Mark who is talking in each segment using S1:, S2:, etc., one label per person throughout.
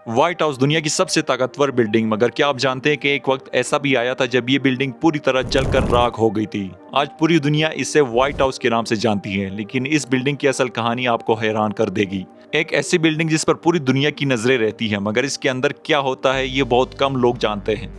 S1: White house दुनिया की सबसे ताकतवर बिल्डिंग, मगर क्या आप जानते हैं कि एक वक्त ऐसा भी आया था जब ये बिल्डिंग पूरी तरह जलकर राख हो गई थी। आज पूरी दुनिया इसे व्हाइट हाउस के नाम से जानती है, लेकिन इस बिल्डिंग की असल कहानी आपको हैरान कर देगी। एक ऐसी बिल्डिंग जिस पर पूरी दुनिया की नजरें रहती हैं, मगर इसके अंदर क्या होता है ये बहुत कम लोग जानते हैं।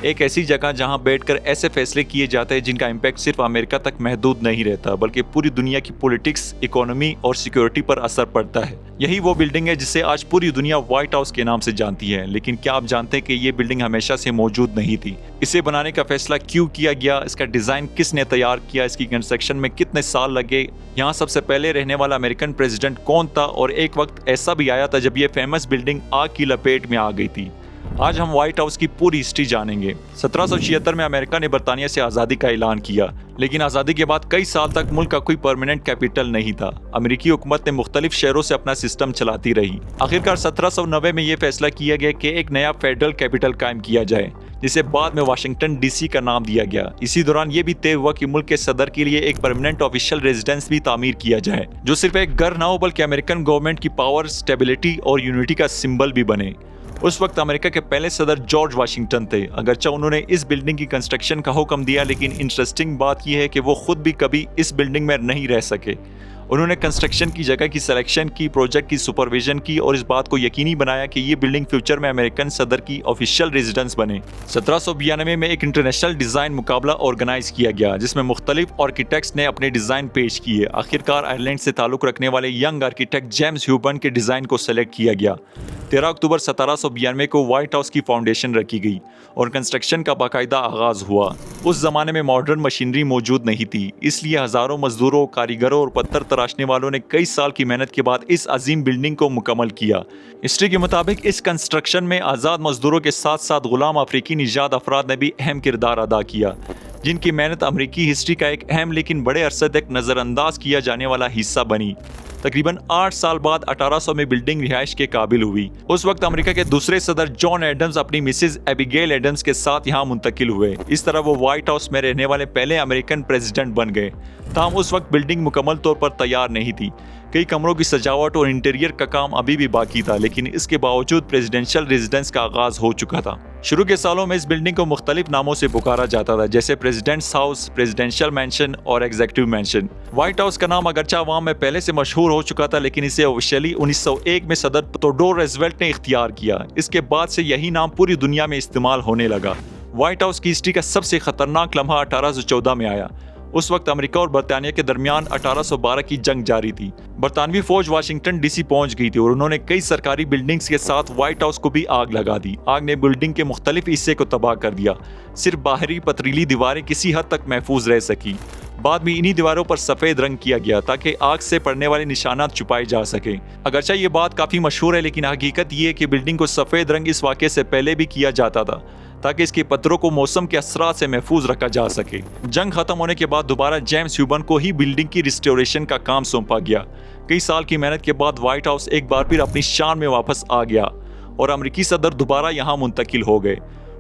S1: एक ऐसी जगह जहां बैठकर ऐसे फैसले किए जाते हैं जिनका इम्पैक्ट सिर्फ अमेरिका तक महदूद नहीं रहता, बल्कि पूरी दुनिया की पॉलिटिक्स, इकोनॉमी और सिक्योरिटी पर असर पड़ता है। यही वो बिल्डिंग है जिसे आज पूरी दुनिया व्हाइट हाउस के नाम से जानती है। लेकिन क्या आप जानते हैं कि ये बिल्डिंग हमेशा से मौजूद नहीं थी? इसे बनाने का फैसला क्यों किया गया, इसका डिजाइन किसने तैयार किया, इसकी कंस्ट्रक्शन में कितने साल लगे, यहाँ सबसे पहले रहने वाला अमेरिकन प्रेसिडेंट कौन था, और एक वक्त ऐसा भी आया था जब ये फेमस बिल्डिंग आग की लपेट में आ गई थी। आज हम व्हाइट हाउस की पूरी हिस्ट्री जानेंगे। 1776 में अमेरिका ने बरतानिया से आज़ादी का ऐलान किया, लेकिन आज़ादी के बाद कई साल तक मुल्क का कोई परमानेंट कैपिटल नहीं था। अमेरिकी हुकूमत ने मुख्तलिफ शहरों से अपना सिस्टम चलाती रही। आखिरकार 1790 में यह फैसला किया गया कि एक नया फेडरल कैपिटल कायम किया जाए, जिसे बाद में वाशिंगटन डीसी का नाम दिया गया। इसी दौरान यह भी तय हुआ कि मुल्क के सदर के लिए एक परमानेंट ऑफिशियल रेजिडेंस भी तामीर किया जाए, जो सिर्फ एक घर ना हो बल्कि अमेरिकन गवर्नमेंट की पावर, स्टेबिलिटी और यूनिटी का सिंबल भी बने। उस वक्त अमेरिका के पहले सदर जॉर्ज वाशिंगटन थे। अगरचे उन्होंने इस बिल्डिंग की कंस्ट्रक्शन का हुक्म दिया, लेकिन इंटरेस्टिंग बात यह है कि वो खुद भी कभी इस बिल्डिंग में नहीं रह सके। उन्होंने कंस्ट्रक्शन की जगह की सिलेक्शन की, प्रोजेक्ट की सुपरविजन की और इस बात को यकीनी बनाया कि ये बिल्डिंग फ्यूचर में अमेरिकन सदर की ऑफिशियल रेजिडेंस बने। 1792 में एक इंटरनेशनल डिज़ाइन मुकाबला ऑर्गेनाइज किया गया, जिसमें मुख्तलिफ आर्किटेक्ट्स ने अपने डिज़ाइन पेश किए। आखिरकार आयरलैंड से ताल्लुक़ रखने वाले यंग आर्किटेक्ट जेम्स ह्यूबर्न के डिज़ाइन को सेलेक्ट किया गया। 13 अक्टूबर 1792 को व्हाइट हाउस की फाउंडेशन रखी गई और कंस्ट्रक्शन का बाकायदा आगाज हुआ। उस जमाने में मॉडर्न मशीनरी मौजूद नहीं थी, इसलिए हज़ारों मजदूरों, कारीगरों और पत्थर तराशने वालों ने कई साल की मेहनत के बाद इस अजीम बिल्डिंग को मुकम्मल किया। हिस्ट्री के मुताबिक इस कंस्ट्रक्शन में आज़ाद मजदूरों के साथ साथ गुलाम अफ्रीकी निजात अफराद ने भी अहम किरदार अदा किया, जिनकी मेहनत अमरीकी हिस्ट्री का एक अहम लेकिन बड़े अरसे तक नज़रअंदाज किया जाने वाला हिस्सा बनी। तकरीबन 8 साल बाद 1800 में बिल्डिंग रिहाइश के काबिल हुई। उस वक्त अमेरिका के दूसरे सदर जॉन एडम्स अपनी मिसेज एबिगेल एडम्स के साथ यहाँ मुंतकिल हुए। इस तरह वो व्हाइट हाउस में रहने वाले पहले अमेरिकन प्रेसिडेंट बन गए। ताहम उस वक्त बिल्डिंग मुकम्मल तौर पर तैयार नहीं थी। कई कमरों की सजावट और इंटीरियर का काम अभी भी बाकी था, लेकिन इसके बावजूद प्रेसिडेंशियल रेजिडेंस का आगाज हो चुका था। शुरू के सालों में इस बिल्डिंग को मुख्तलिफ नामों से पुकारा जाता था, जैसे प्रेसिडेंट्स हाउस, प्रेसिडेंशियल मैंशन और एग्जीक्यूटिव मैंशन। व्हाइट हाउस का नाम अगरचे अवाम में पहले से मशहूर हो चुका था, लेकिन इसे ऑफिशियली 1901 में सदर थियोडोर रूज़वेल्ट ने इख्तियार किया। इसके बाद से यही नाम पूरी दुनिया में इस्तेमाल होने लगा। व्हाइट हाउस की हिस्ट्री का सबसे खतरनाक लम्हा 1814 में आया। उस वक्त अमेरिका और बरतानिया के दरमियान 1812 की जंग जारी थी। बरतानवी फौज वाशिंगटन डीसी पहुंच गई थी और उन्होंने कई सरकारी बिल्डिंग्स के साथ व्हाइट हाउस को भी आग लगा दी। आग ने बिल्डिंग के मुख्तलिफ हिस्से को तबाह कर दिया। सिर्फ बाहरी पथरीली दीवारें किसी हद तक महफूज रह सकी। बाद में इन्हीं दीवारों पर सफ़ेद रंग किया गया ताकि आग से पड़ने वाले निशानात छुपाए जा सके। अगरचे ये बात काफ़ी मशहूर है, लेकिन हकीकत ये है कि बिल्डिंग को सफ़ेद रंग इस वाक़े से पहले भी किया जाता था ताकि इसके पत्थरों को मौसम के असरात से महफूज रखा जा सके। जंग खत्म होने के बाद दोबारा जेम्स ह्यूबर्न को ही बिल्डिंग की रिस्टोरेशन का काम सौंपा गया। कई साल की मेहनत के बाद व्हाइट हाउस एक बार फिर अपनी शान में वापस आ गया और अमरीकी सदर दोबारा यहाँ मुंतकिल हो गए।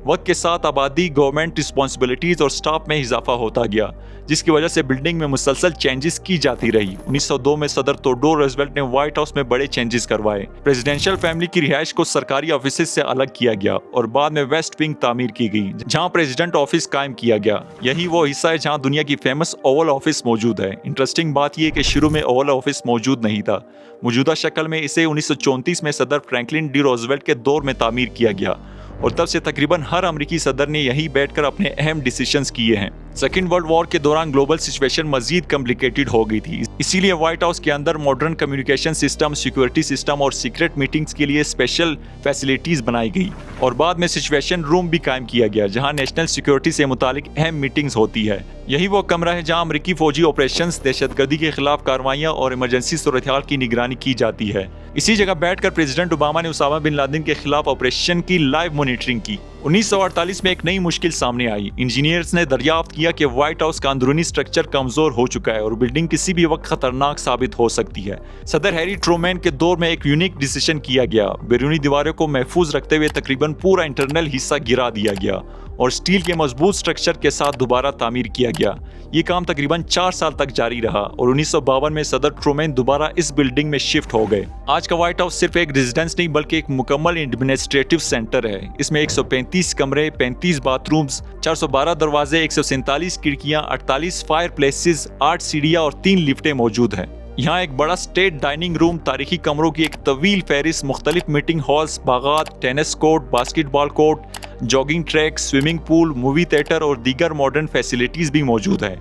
S1: वक्त के साथ आबादी, गवर्नमेंट रिस्पॉन्सिबिलिटीज़ और स्टाफ में इजाफा होता गया, जिसकी वजह से बिल्डिंग में मुसलसल चेंजेस की जाती रही। 1902 में सदर थियोडोर रूज़वेल्ट ने व्हाइट हाउस में बड़े चेंजेस करवाए। प्रेसिडेंशियल फैमिली की रिहाइश को सरकारी ऑफिस से अलग किया गया और बाद में वेस्ट विंग तामीर की गई, जहाँ प्रेसिडेंट ऑफिस कायम किया गया। यही वो हिस्सा है जहाँ दुनिया की फेमस ओवल ऑफिस मौजूद है। इंटरेस्टिंग बात यह कि शुरू में ओवल ऑफिस मौजूद नहीं था। मौजूदा शक्ल में इसे 1934 में सदर फ्रैंकलिन डी रूज़वेल्ट के दौर में तामीर किया गया और तब से तकरीबन हर अमरीकी सदर ने यहीं बैठकर अपने अहम डिसीजंस किए हैं। सेकेंड वर्ल्ड वॉर के दौरान ग्लोबल सिचुएशन मजीद कॉम्प्लिकेटेड हो गई थी, इसीलिए व्हाइट हाउस के अंदर modern communication system, security system और सीक्रेट मीटिंग्स के लिए स्पेशल फैसिलिटीज बनाई गई और बाद में सिचुएशन रूम भी कायम किया गया, जहां नेशनल सिक्योरिटी से मुतालिक अहम मीटिंग्स होती है। यही वो कमरा है जहां अमरीकी फौजी ऑपरेशंस, दहशतगर्दी के खिलाफ कार्रवाइयां और इमरजेंसी सूरत हाल की निगरानी की जाती है। इसी जगह बैठकर प्रेसिडेंट ओबामा ने उसामा बिन लादेन के खिलाफ ऑपरेशन की लाइव मॉनिटरिंग की। 1948 में एक नई मुश्किल सामने आई। इंजीनियर्स ने दरियाफ्त किया कि व्हाइट हाउस का अंदरूनी स्ट्रक्चर कमजोर हो चुका है और बिल्डिंग किसी भी वक्त खतरनाक साबित हो सकती है। सदर हैरी ट्रूमैन के दौर में एक यूनिक डिसीजन किया गया। बैरूनी दीवारों को महफूज रखते हुए तकरीबन पूरा इंटरनल हिस्सा गिरा दिया गया और स्टील के मजबूत स्ट्रक्चर के साथ दोबारा तामीर किया गया। ये काम तकरीबन 4 साल तक जारी रहा और 1952 में सदर ट्रूमैन दोबारा इस बिल्डिंग में शिफ्ट हो गए। आज का व्हाइट हाउस सिर्फ एक रेजिडेंस नहीं बल्कि एक मुकम्मल एडमिनिस्ट्रेटिव सेंटर है। इसमें 135 कमरे, 35 बाथरूम्स, 412 दरवाजे, 147 खिड़कियां, 48 फायर प्लेसेस, 8 सीढ़ियां और 3 लिफ्टें मौजूद हैं। यहाँ एक बड़ा स्टेट डाइनिंग रूम, तारीखी कमरों की एक तवील फहरिस्त, मुख्तलिफ मीटिंग हॉल्स, बागात, tennis court, basketball court, jogging track, swimming pool, movie theatre और दीगर मॉडर्न फैसिलिटीज़ भी मौजूद हैं।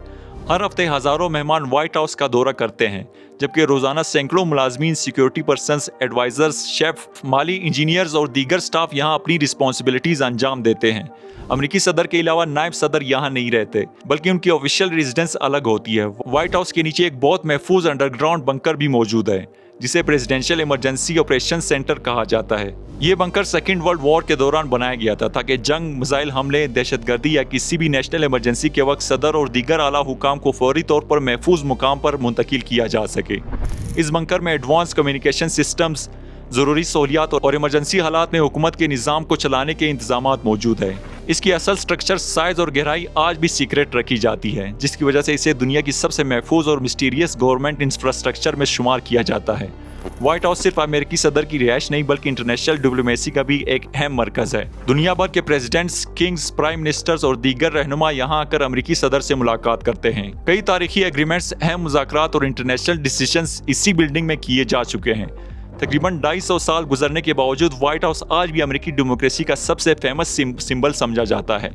S1: हर हफ्ते हज़ारों मेहमान व्हाइट हाउस का दौरा करते हैं, जबकि रोज़ाना सैकड़ों मुलाजमीन, सिक्योरिटी पर्सनस, एडवाइजर्स, शेफ, माली इंजीनियर्स और दीगर स्टाफ यहाँ अपनी रिस्पॉन्सिबिलिटीज़ अंजाम देते हैं। अमेरिकी सदर के अलावा नायब सदर यहाँ नहीं रहते, बल्कि उनकी ऑफिशियल रेजिडेंस अलग होती है। व्हाइट हाउस के नीचे एक बहुत महफूज अंडरग्राउंड बंकर भी मौजूद है, जिसे प्रेसिडेंशियल इमरजेंसी ऑपरेशन सेंटर कहा जाता है। ये बंकर सेकेंड वर्ल्ड वॉर के दौरान बनाया गया था ताकि जंग, मिसाइल हमले, दहशतगर्दी या किसी भी नेशनल इमरजेंसी के वक्त सदर और दीगर आला हुकाम को फौरी तौर पर महफूज मुकाम पर मुंतकिल किया जा सके। इस बंकर में एडवांस कम्युनिकेशन सिस्टम्स, ज़रूरी सहूलियात और इमरजेंसी हालात में हुकूमत के निज़ाम को चलाने के इंतजामात मौजूद है। इसकी असल स्ट्रक्चर, साइज और गहराई आज भी सीक्रेट रखी जाती है, जिसकी वजह से इसे दुनिया की सबसे महफूज और मिस्टीरियस गवर्नमेंट इंफ्रास्ट्रक्चर में शुमार किया जाता है। व्हाइट हाउस सिर्फ अमेरिकी सदर की रिहाइश नहीं बल्कि इंटरनेशनल डिप्लोमेसी का भी एक अहम मरकज है। दुनिया भर के प्रेसिडेंट्स, किंग्स, प्राइम मिनिस्टर्स और दीगर रहनुमा यहाँ आकर अमेरिकी सदर से मुलाकात करते हैं। कई तारीखी एग्रीमेंट्स, अहम मुज़ाकरात और इंटरनेशनल डिसीजंस इसी बिल्डिंग में किए जा चुके हैं। तकरीबन 250 साल गुजरने के बावजूद व्हाइट हाउस आज भी अमेरिकी डेमोक्रेसी का सबसे फेमस सिंबल समझा जाता है।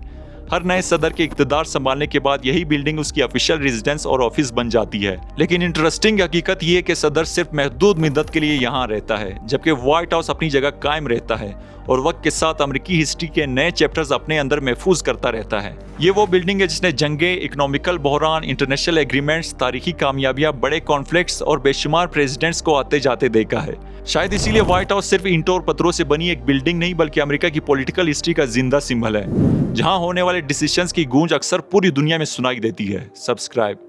S1: हर नए सदर के इक़्तिदार संभालने के बाद यही बिल्डिंग उसकी ऑफिशियल रेजिडेंस और ऑफिस बन जाती है। लेकिन इंटरेस्टिंग हकीकत ये है कि सदर सिर्फ महदूद मुद्दत के लिए यहाँ रहता है, जबकि व्हाइट हाउस अपनी जगह कायम रहता है और वक्त के साथ अमेरिकी हिस्ट्री के नए चैप्टर्स अपने अंदर महफूज करता रहता है। ये वो बिल्डिंग है जिसने जंगे, इकोनॉमिकल बहरान, इंटरनेशनल एग्रीमेंट्स, तारीखी कामयाबियां, बड़े कॉन्फ्लिक्ट्स और बेशुमार प्रेसिडेंट्स को आते जाते देखा है। शायद इसीलिए व्हाइट हाउस सिर्फ ईंटों और पत्थरों से बनी एक बिल्डिंग नहीं बल्कि अमेरिका की पॉलिटिकल हिस्ट्री का जिंदा सिंबल है, जहां होने वाले डिसीजंस की गूंज अक्सर पूरी दुनिया में सुनाई देती है। सब्सक्राइब।